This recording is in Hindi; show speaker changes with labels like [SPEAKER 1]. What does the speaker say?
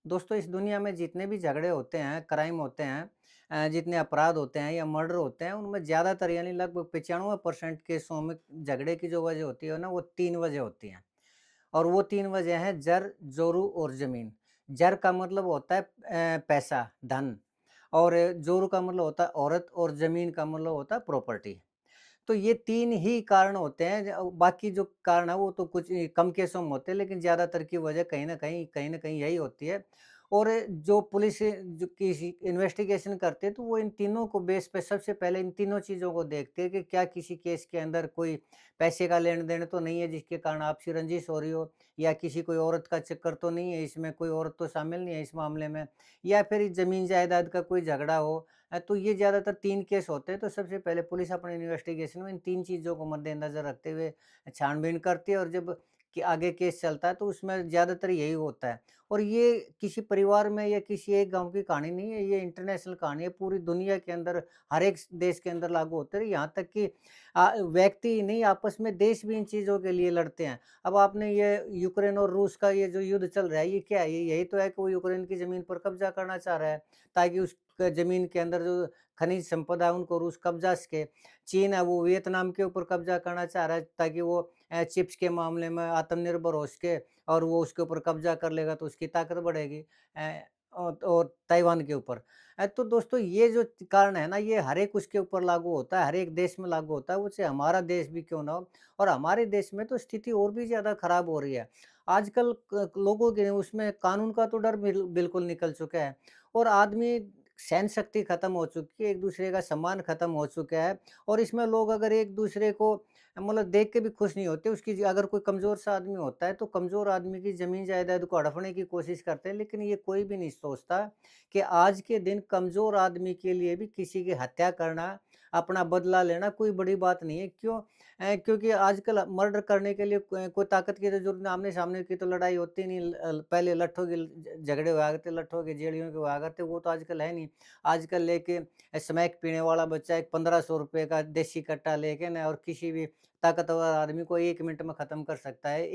[SPEAKER 1] दोस्तों इस दुनिया में जितने भी झगड़े होते हैं, क्राइम होते हैं जितने अपराध होते हैं या मर्डर होते हैं, उनमें ज़्यादातर यानी लगभग 95% केसों में झगड़े की जो वजह होती है ना, वो 3 वजह होती हैं। और वो 3 वजह हैं जर, जोरू और ज़मीन। जर का मतलब होता है पैसा, धन और जोरू का मतलब होता है औरत और ज़मीन का मतलब होता है प्रॉपर्टी। तो ये 3 ही कारण होते हैं बाकी जो कारण है वो तो कुछ कम केसों में होते हैं लेकिन ज़्यादातर की वजह कहीं न कहीं यही होती है। और जो पुलिस जो किसी इन्वेस्टिगेशन करते हैं तो वो इन तीनों को बेस पे सबसे पहले इन तीनों चीज़ों को देखते हैं कि क्या किसी केस के अंदर कोई पैसे का लेन-देन तो नहीं है जिसके कारण आपसी रंजिश हो रही हो या किसी कोई औरत का चक्कर तो नहीं है इसमें, कोई औरत तो शामिल नहीं है इस मामले में या फिर ज़मीन-जायदाद का कोई झगड़ा हो तो ये ज़्यादातर 3 केस होते हैं, तो सबसे पहले पुलिस अपने इन्वेस्टिगेशन में इन 3 चीज़ों को मद्देनज़र रखते हुए छानबीन करती है और जब कि आगे केस चलता है, तो उसमें ज़्यादातर यही होता है। और ये किसी परिवार में या किसी एक गाँव की कहानी नहीं है, ये इंटरनेशनल कहानी है, पूरी दुनिया के अंदर हर एक देश के अंदर लागू होते हैं, यहाँ तक कि व्यक्ति ही नहीं, आपस में देश भी इन चीज़ों के लिए लड़ते हैं। अब आपने ये यूक्रेन और रूस का ये जो युद्ध चल रहा है, ये क्या है? ये यही तो है कि वो यूक्रेन की ज़मीन पर कब्ज़ा करना चाह रहा है, ताकि उस ज़मीन के अंदर जो खनिज संपदा है उनको रूस कब्ज़ा सके। चीन है वो वियतनाम के ऊपर कब्ज़ा करना चाह रहा है ताकि वो चिप्स के मामले में आत्मनिर्भर हो सके और वो उसके ऊपर कब्ज़ा कर लेगा तो उसकी ताकत बढ़ेगी। और ताइवान के ऊपर। तो दोस्तों ये जो कारण है ना ये हर एक उसके ऊपर लागू होता है, हर एक देश में लागू होता है, वो चाहे हमारा देश भी क्यों ना हो और हमारे देश में तो स्थिति और भी ज़्यादा खराब हो रही है। आजकल क लोगों के उसमें कानून का तो डर बिल्कुल निकल चुका है और आदमी सहन शक्ति खत्म हो चुकी है, एक-दूसरे का सम्मान खत्म हो चुका है और इसमें लोग अगर एक-दूसरे को मतलब देख के भी खुश नहीं होते, उसकी अगर कोई कमज़ोर सा आदमी होता है, तो कमज़ोर आदमी की ज़मीन जायदाद को हड़पने की कोशिश करते हैं, लेकिन ये कोई भी नहीं सोचता कि आज के दिन कमज़ोर आदमी के लिए भी किसी की हत्या करना, अपना बदला लेना कोई बड़ी बात नहीं है। क्यों? क्योंकि आजकल मर्डर करने के लिए कोई ताकत की तो ज़रूरत नहीं, आमने-सामने की तो लड़ाई होती नहीं। पहले लट्ठों के झगड़े हुआ करते, लट्ठों के, जेड़ियों के हुआ करते, वो तो आजकल है नहीं। आजकल लेके स्मैक पीने वाला बच्चा एक ₹1500 का देसी कट्टा लेके ना और किसी भी ताकतवर आदमी को 1 मिनट में खत्म कर सकता है।